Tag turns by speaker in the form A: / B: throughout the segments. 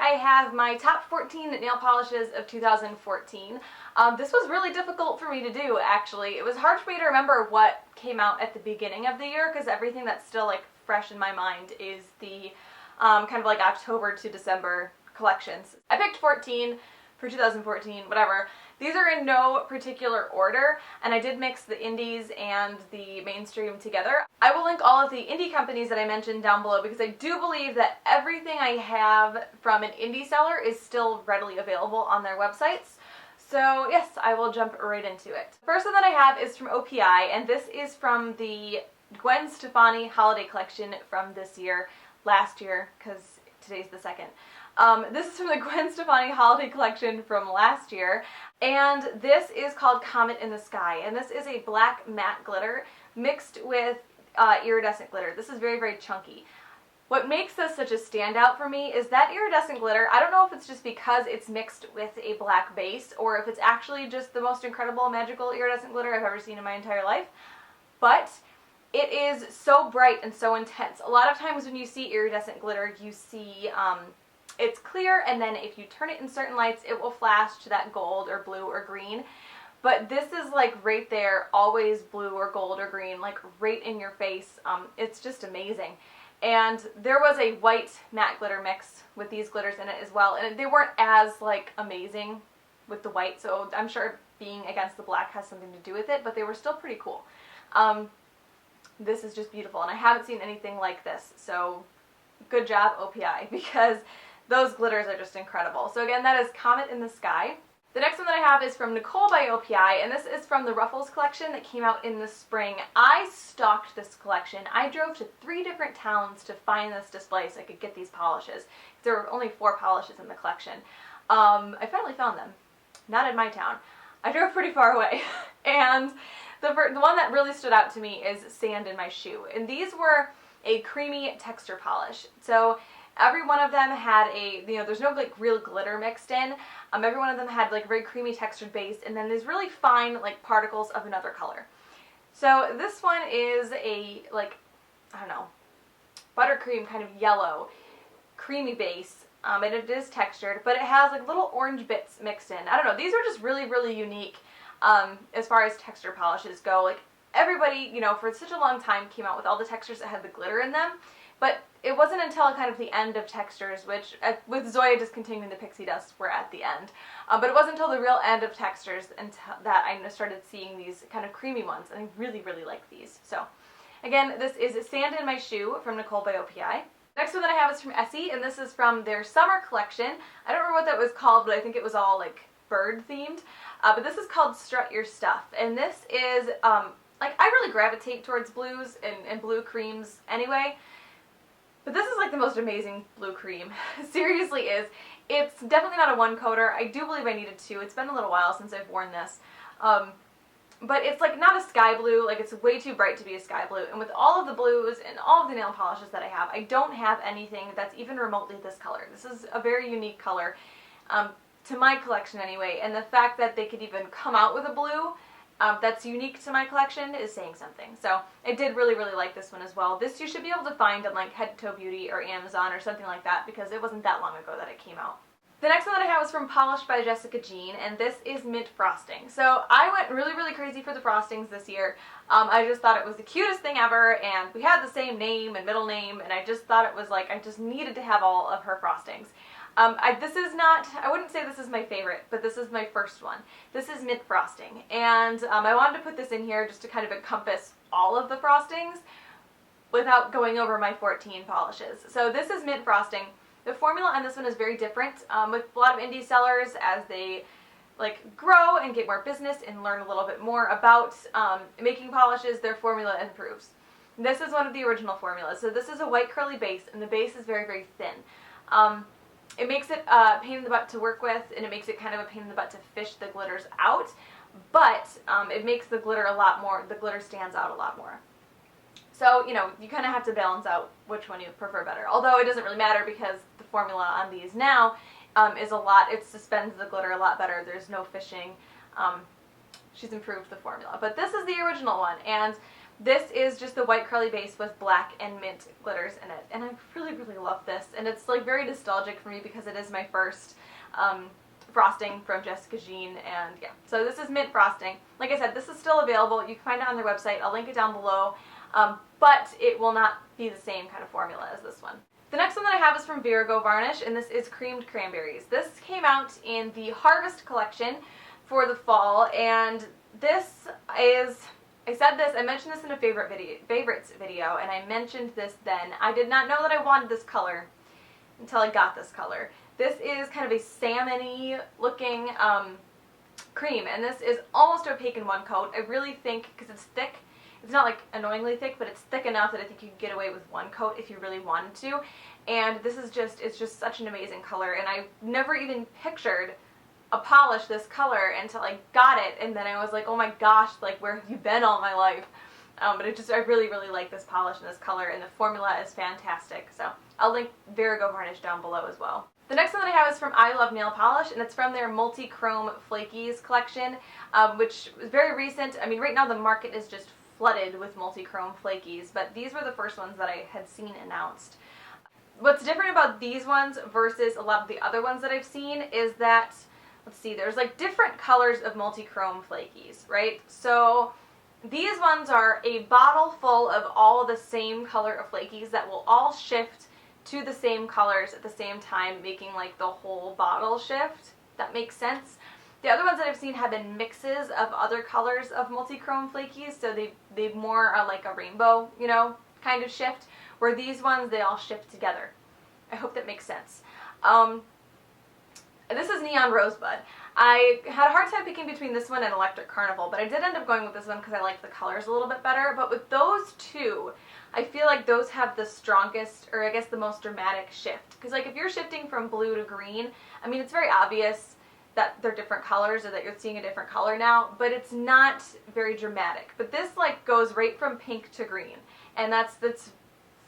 A: I have my top 14 nail polishes of 2014. This was really difficult for me to do, actually. It was hard for me to remember what came out at the beginning of the year, because everything that's still like fresh in my mind is the kind of like October to December collections. I picked 14 for 2014, whatever. These are in no particular order, and I did mix the indies and the mainstream together. I will link all of the indie companies that I mentioned down below, because I do believe that everything I have from an indie seller is still readily available on their websites. So yes, I will jump right into it. The first one that I have is from OPI, and this is from the Gwen Stefani Holiday Collection from this year, last year, because today's the 2nd. This is from the Gwen Stefani Holiday Collection from last year, and this is called Comet in the Sky, and this is a black matte glitter mixed with iridescent glitter. This is very, very chunky. What makes this such a standout for me is that iridescent glitter. I don't know if it's just because it's mixed with a black base, or if it's actually just the most incredible magical iridescent glitter I've ever seen in my entire life, but it is so bright and so intense. A lot of times when you see iridescent glitter, you see it's clear, and then if you turn it in certain lights, it will flash to that gold or blue or green. But this is like right there, always blue or gold or green, like right in your face. It's just amazing. And there was a white matte glitter mix with these glitters in it as well, and they weren't as like amazing with the white, so I'm sure being against the black has something to do with it, but they were still pretty cool. This is just beautiful, and I haven't seen anything like this, so good job OPI, because those glitters are just incredible. So again, that is Comet in the Sky. The next one that I have is from Nicole by OPI, and this is from the Ruffles collection that came out in the spring. I stalked this collection. I drove to 3 different towns to find this display so I could get these polishes. There were only 4 polishes in the collection. I finally found them. Not in my town. I drove pretty far away. And the one that really stood out to me is Sand in My Shoe. And these were a creamy texture polish. So every one of them had a, there's no like real glitter mixed in. Every one of them had like a very creamy textured base, and then there's really fine like particles of another color. So this one is a like, I don't know, buttercream kind of yellow, creamy base, and it is textured, but it has like little orange bits mixed in. I don't know, these are just really, really unique as far as texture polishes go. Like everybody, for such a long time came out with all the textures that had the glitter in them. But it wasn't until kind of the end of textures, which with Zoya discontinuing the Pixie dust, we're at the end. But it wasn't until the real end of textures that I started seeing these kind of creamy ones, and I really, really like these. So again, this is Sand in My Shoe from Nicole by OPI. Next one that I have is from Essie, and this is from their summer collection. I don't remember what that was called, but I think it was all like bird themed. But this is called Strut Your Stuff, and this is, like, I really gravitate towards blues and blue creams anyway. But this is like the most amazing blue cream. Seriously is. It's definitely not a 1-coater. I do believe I needed 2. It's been a little while since I've worn this. But it's like not a sky blue. Like, it's way too bright to be a sky blue. And with all of the blues and all of the nail polishes that I have, I don't have anything that's even remotely this color. This is a very unique color, to my collection anyway. And the fact that they could even come out with a blue that's unique to my collection is saying something. So I did really, really like this one as well. This you should be able to find on like Head to Toe Beauty or Amazon or something like that, because it wasn't that long ago that it came out. The next one that I have is from Polished by Jessica Jean, and this is Mint Frosting. So I went really, really crazy for the frostings this year. I just thought it was the cutest thing ever, and we had the same name and middle name, and I just thought it was like, I just needed to have all of her frostings. This is not, I wouldn't say this is my favorite, but this is my first one. This is Mint Frosting, and I wanted to put this in here just to kind of encompass all of the frostings without going over my 14 polishes. So this is Mint Frosting. The formula on this one is very different. With a lot of indie sellers, as they like grow and get more business and learn a little bit more about making polishes, their formula improves. This is one of the original formulas. So this is a white curly base, and the base is very, very thin. It makes it a pain in the butt to work with, and it makes it kind of a pain in the butt to fish the glitters out, but it makes the glitter a lot more, the glitter stands out a lot more. So, you kind of have to balance out which one you prefer better. Although it doesn't really matter, because the formula on these now is a lot, it suspends the glitter a lot better. There's no fishing. She's improved the formula. But this is the original one, and This is just the white curly base with black and mint glitters in it, and I really, really love this, and it's like very nostalgic for me because it is my first frosting from Jessica Jean, and yeah. So this is mint frosting. Like I said, this is still available. You can find it on their website. I'll link it down below, but it will not be the same kind of formula as this one. The next one that I have is from Virago Varnish, and this is Creamed Cranberries. This came out in the Harvest collection for the fall, and this is, I mentioned this in a favorites video, and I mentioned this then. I did not know that I wanted this color until I got this color. This is kind of a salmon-y looking cream, and this is almost opaque in one coat. I really think, because it's thick, it's not like annoyingly thick, but it's thick enough that I think you could get away with one coat if you really wanted to. And this is just, it's just such an amazing color, and I never even pictured a polish this color until I got it, and then I was like, oh my gosh, like, where have you been all my life? But I really, really like this polish and this color, and the formula is fantastic. So I'll link Virago Varnish down below as well. The next one that I have is from I Love Nail Polish, and it's from their Multichrome Flakies collection, which is very recent. I mean, right now the market is just flooded with Multichrome Flakies, but these were the first ones that I had seen announced. What's different about these ones versus a lot of the other ones that I've seen is that, let's see, there's like different colors of Multichrome Flakies, right? So these ones are a bottle full of all the same color of Flakies that will all shift to the same colors at the same time, making like the whole bottle shift. That makes sense. The other ones that I've seen have been mixes of other colors of Multichrome Flakies, so they more are like a rainbow, you know, kind of shift, where these ones, they all shift together. I hope that makes sense. This is Neon Rosebud. I had a hard time picking between this one and Electric Carnival, but I did end up going with this one because I liked the colors a little bit better. But with those two, I feel like those have the strongest, or I guess the most dramatic shift. Because like if you're shifting from blue to green, I mean, it's very obvious that they're different colors or that you're seeing a different color now, but it's not very dramatic. But this like goes right from pink to green, and that's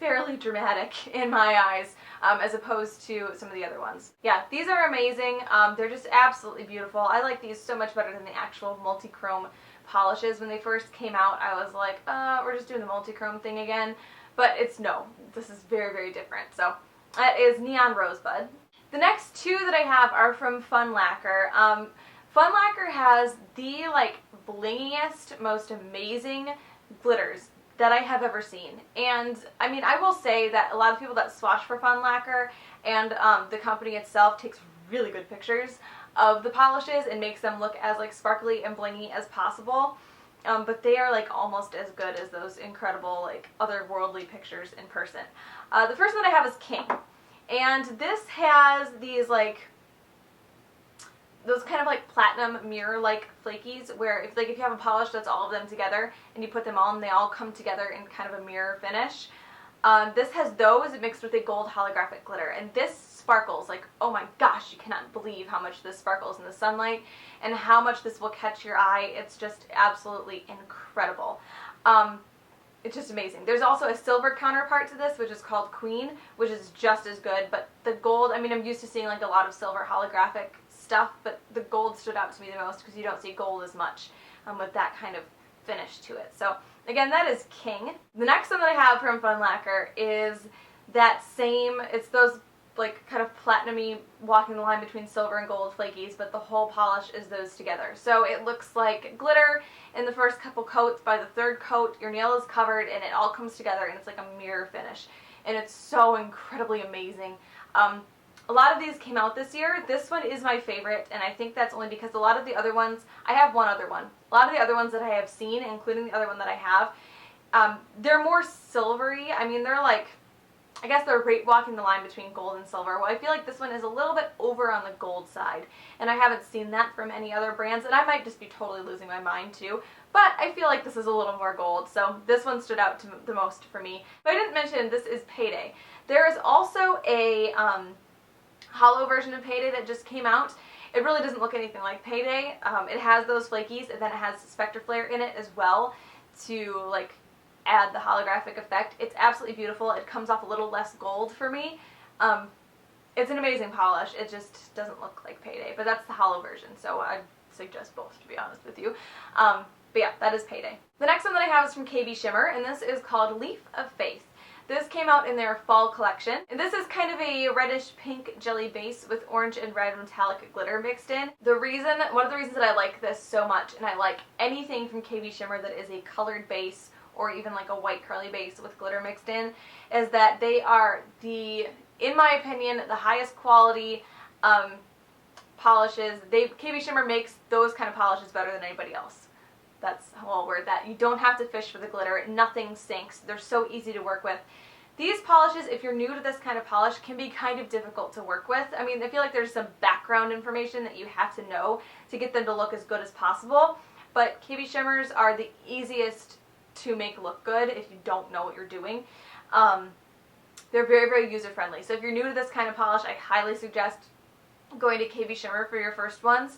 A: fairly dramatic in my eyes, as opposed to some of the other ones. Yeah, these are amazing. They're just absolutely beautiful. I like these so much better than the actual multi-chrome polishes. When they first came out, I was like, we're just doing the multi-chrome thing again. But no, this is very, very different. So that is Neon Rosebud. The next two that I have are from F.U.N Lacquer. F.U.N Lacquer has the like blingiest, most amazing glitters that I have ever seen. And I mean, I will say that a lot of people that swatch for F.U.N Lacquer and the company itself takes really good pictures of the polishes and makes them look as like sparkly and blingy as possible. But they are like almost as good as those incredible like otherworldly pictures in person. The first one I have is King. And this has these like, those kind of like platinum mirror-like flakies where if you have a polish that's all of them together and you put them on, they all come together in kind of a mirror finish. This has those mixed with a gold holographic glitter, and this sparkles like, oh my gosh, you cannot believe how much this sparkles in the sunlight and how much this will catch your eye. It's just absolutely incredible. It's just amazing. There's also a silver counterpart to this, which is called Queen, which is just as good, but the gold, I mean, I'm used to seeing like a lot of silver holographic stuff, but the gold stood out to me the most because you don't see gold as much with that kind of finish to it. So again, that is King. The next one that I have from F.U.N Lacquer is that same, it's those like kind of platinum-y, walking the line between silver and gold flakies, but the whole polish is those together. So it looks like glitter in the first couple coats. By the third coat, your nail is covered and it all comes together and it's like a mirror finish. And it's so incredibly amazing. A lot of these came out this year. This one is my favorite, and I think that's only because a lot of the other ones, I have one other one. A lot of the other ones that I have seen, including the other one that I have, they're more silvery. I mean, they're like, I guess they're right walking the line between gold and silver. Well, I feel like this one is a little bit over on the gold side, and I haven't seen that from any other brands, and I might just be totally losing my mind too, but I feel like this is a little more gold, so this one stood out to the most for me. But I didn't mention, this is Payday. There is also a hollow version of Payday that just came out. It really doesn't look anything like Payday. It has those flakies, and then it has Spectre Flare in it as well to like add the holographic effect. It's absolutely beautiful. It comes off a little less gold for me. It's an amazing polish. It just doesn't look like Payday, but that's the hollow version, so I'd suggest both, to be honest with you. But But yeah, that is payday. The next one that I have is from KBShimmer, and this is called Leaf of Faith. This came out in their fall collection, and this is kind of a reddish pink jelly base with orange and red metallic glitter mixed in. One of the reasons that I like this so much, and I like anything from KBShimmer that is a colored base or even like a white curly base with glitter mixed in, is that they are in my opinion, the highest quality polishes. KBShimmer makes those kind of polishes better than anybody else. That's how I'll word that. You don't have to fish for the glitter. Nothing sinks. They're so easy to work with. These polishes, if you're new to this kind of polish, can be kind of difficult to work with. I mean, I feel like there's some background information that you have to know to get them to look as good as possible. But KBShimmers are the easiest to make look good if you don't know what you're doing. They're very, very user-friendly. So if you're new to this kind of polish, I highly suggest going to KBShimmer for your first ones,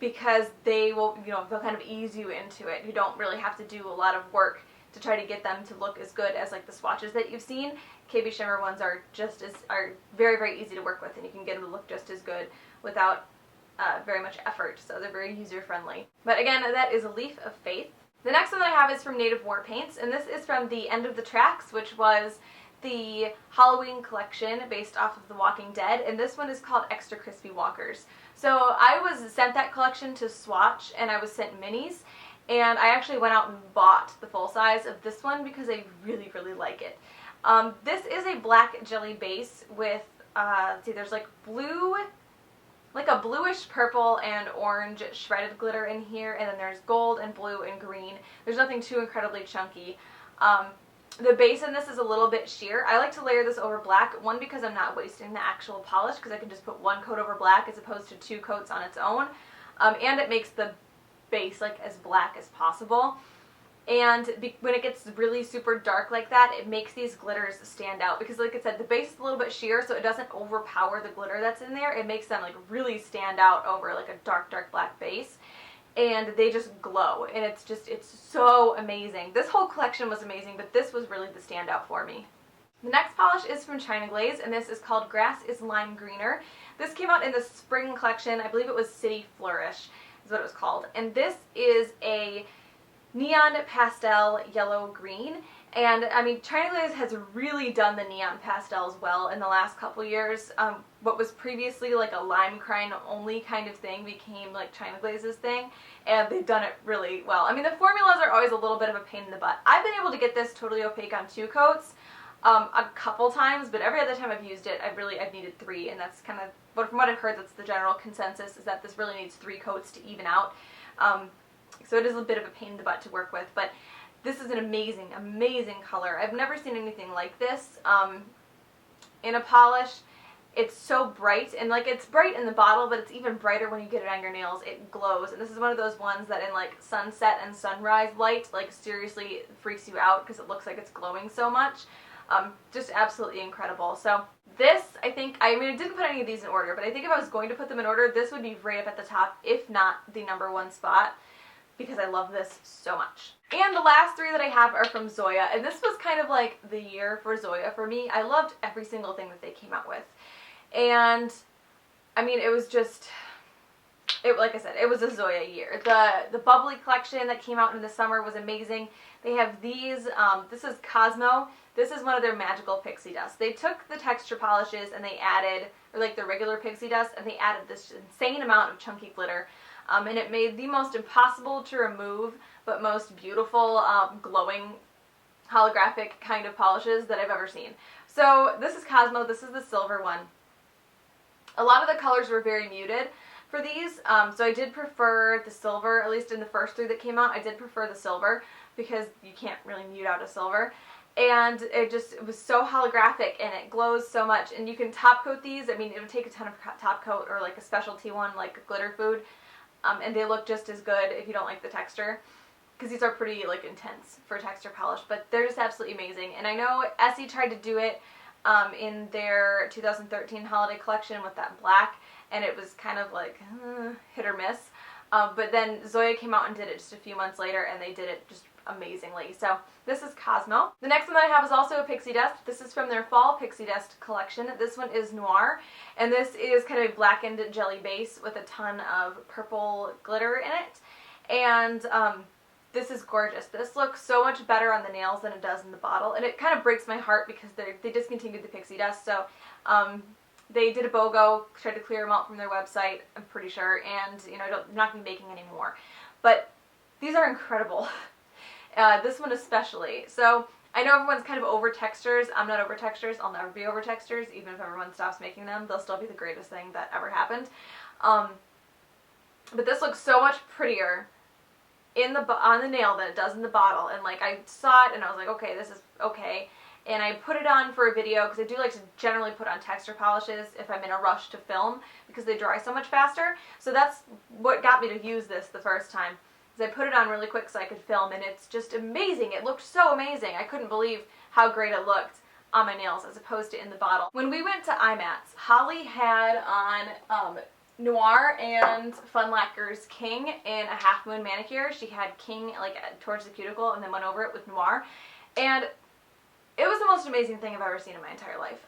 A: because they will, they'll kind of ease you into it. You don't really have to do a lot of work to try to get them to look as good as like the swatches that you've seen. KBShimmer ones are very, very easy to work with, and you can get them to look just as good without very much effort. So they're very user-friendly. But again, that is a Leaf of Faith. The next one that I have is from Native War Paints, and this is from the End of the Tracks, which was the Halloween collection based off of The Walking Dead, and this one is called Extra Crispy Walkers. So I was sent that collection to swatch, and I was sent minis, and I actually went out and bought the full size of this one because I really, really like it. This is a black jelly base with, let's see, there's like blue, like a bluish purple and orange shredded glitter in here, and then there's gold and blue and green. There's nothing too incredibly chunky. The base in this is a little bit sheer. I like to layer this over black, one because I'm not wasting the actual polish, because I can just put one coat over black as opposed to two coats on its own, and it makes the base like as black as possible. And when it gets really super dark like that, it makes these glitters stand out, because like I said, the base is a little bit sheer, so it doesn't overpower the glitter that's in there. It makes them like really stand out over like a dark, dark black base. And they just glow, and it's so amazing. This whole collection was amazing, but this was really the standout for me. The next polish is from China Glaze, and this is called Grass is Lime Greener. This came out in the spring collection. I believe it was City Flourish is what it was called. And this is a neon pastel yellow-green. And I mean, China Glaze has really done the neon pastels well in the last couple years. What was previously like a lime crine only kind of thing became like China Glaze's thing, and they've done it really well. I mean, the formulas are always a little bit of a pain in the butt. I've been able to get this totally opaque on 2 coats a couple times, but every other time I've used it, I've needed 3, and that's kind of, but from what I've heard, that's the general consensus, is that this really needs 3 coats to even out. So it is a bit of a pain in the butt to work with, but this is an amazing, amazing color. I've never seen anything like this in a polish. It's so bright, and like it's bright in the bottle, but it's even brighter when you get it on your nails. It glows, and this is one of those ones that in like sunset and sunrise light, like seriously freaks you out because it looks like it's glowing so much. Just absolutely incredible. So this, I think, I mean, I didn't put any of these in order, but I think if I was going to put them in order, this would be right up at the top, if not the #1 spot, because I love this so much. And the last 3 that I have are from Zoya, and this was kind of like the year for Zoya for me. I loved every single thing that they came out with. And, I mean, it was just, like I said, it was a Zoya year. The bubbly collection that came out in the summer was amazing. They have these, this is Cosmo. This is one of their magical pixie dust. They took the texture polishes and they added, or like the regular pixie dust, and they added this insane amount of chunky glitter. And it made the most impossible to remove, but most beautiful, glowing, holographic kind of polishes that I've ever seen. So this is Cosmo. This is the silver one. A lot of the colors were very muted for these, so I did prefer the silver, at least in the first 3 that came out. I did prefer the silver because you can't really mute out a silver. And it was so holographic, and it glows so much. And you can top coat these. I mean, it would take a ton of top coat, or like a specialty one like Glitter Food, and they look just as good if you don't like the texture, because these are pretty like intense for texture polish, but they're just absolutely amazing. And I know Essie tried to do it in their 2013 holiday collection with that black, and it was kind of like hit or miss. But then Zoya came out and did it just a few months later, and they did it just amazingly. So this is Cosmo. The next one that I have is also a pixie dust. This is from their fall pixie dust collection. This one is Noir, and this is kind of a blackened jelly base with a ton of purple glitter in it. And this is gorgeous. This looks so much better on the nails than it does in the bottle, and it kind of breaks my heart because they discontinued the pixie dust, so they did a BOGO, tried to clear them out from their website, I'm pretty sure, and you know, they're not going to be making any more. But these are incredible. This one especially. So I know everyone's kind of over textures. I'm not over textures. I'll never be over textures. Even if everyone stops making them, they'll still be the greatest thing that ever happened. But this looks so much prettier on the nail than it does in the bottle. And like, I saw it and I was like, okay, this is okay. And I put it on for a video because I do like to generally put on texture polishes if I'm in a rush to film because they dry so much faster. So that's what got me to use this the first time. I put it on really quick so I could film, and it's just amazing. It looked so amazing. I couldn't believe how great it looked on my nails as opposed to in the bottle. When we went to IMATS, Holly had on Noir and F.U.N Lacquer's King in a half moon manicure. She had King like towards the cuticle and then went over it with Noir. And it was the most amazing thing I've ever seen in my entire life.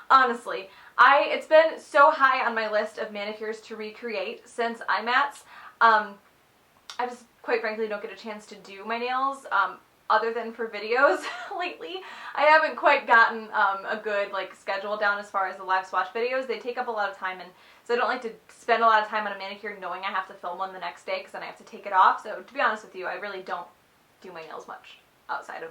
A: Honestly, it's been so high on my list of manicures to recreate since IMATS. I just, quite frankly, don't get a chance to do my nails other than for videos lately. I haven't quite gotten a good like schedule down as far as the live swatch videos. They take up a lot of time, and so I don't like to spend a lot of time on a manicure knowing I have to film one the next day because then I have to take it off. So to be honest with you, I really don't do my nails much outside of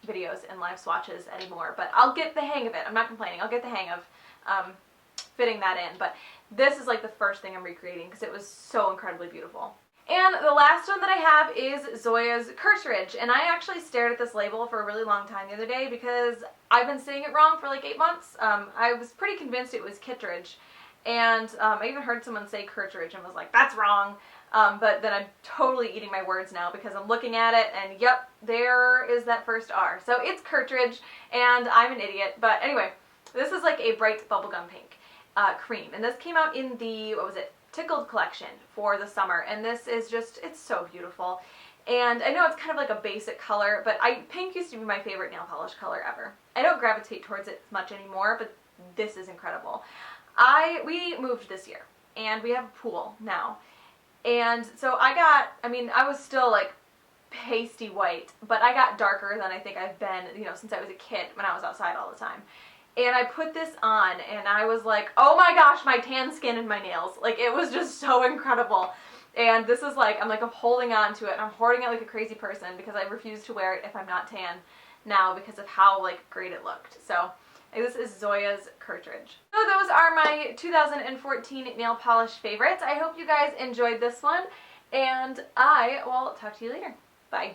A: videos and live swatches anymore. But I'll get the hang of it. I'm not complaining. I'll get the hang of fitting that in. But this is like the first thing I'm recreating because it was so incredibly beautiful. And the last one that I have is Zoya's Kirtridge, and I actually stared at this label for a really long time the other day because I've been saying it wrong for like 8 months. I was pretty convinced it was Kirtridge, and I even heard someone say Kirtridge and was like, that's wrong, but then I'm totally eating my words now because I'm looking at it and yep, there is that first R. So it's Kirtridge, and I'm an idiot, but anyway, this is like a bright bubblegum pink cream, and this came out in the, what was it, Tickled collection for the summer, and this is just, it's so beautiful. And I know it's kind of like a basic color, but pink used to be my favorite nail polish color ever. I don't gravitate towards it much anymore, but this is incredible. We moved this year, and we have a pool now. And so I was still like pasty white, but I got darker than I think I've been, you know, since I was a kid when I was outside all the time. And I put this on, and I was like, oh my gosh, my tan skin and my nails. Like, it was just so incredible. And this is like, I'm holding on to it, and I'm hoarding it like a crazy person because I refuse to wear it if I'm not tan now because of how, like, great it looked. So, this is Zoya's Kirtridge. So those are my 2014 nail polish favorites. I hope you guys enjoyed this one, and I will talk to you later. Bye.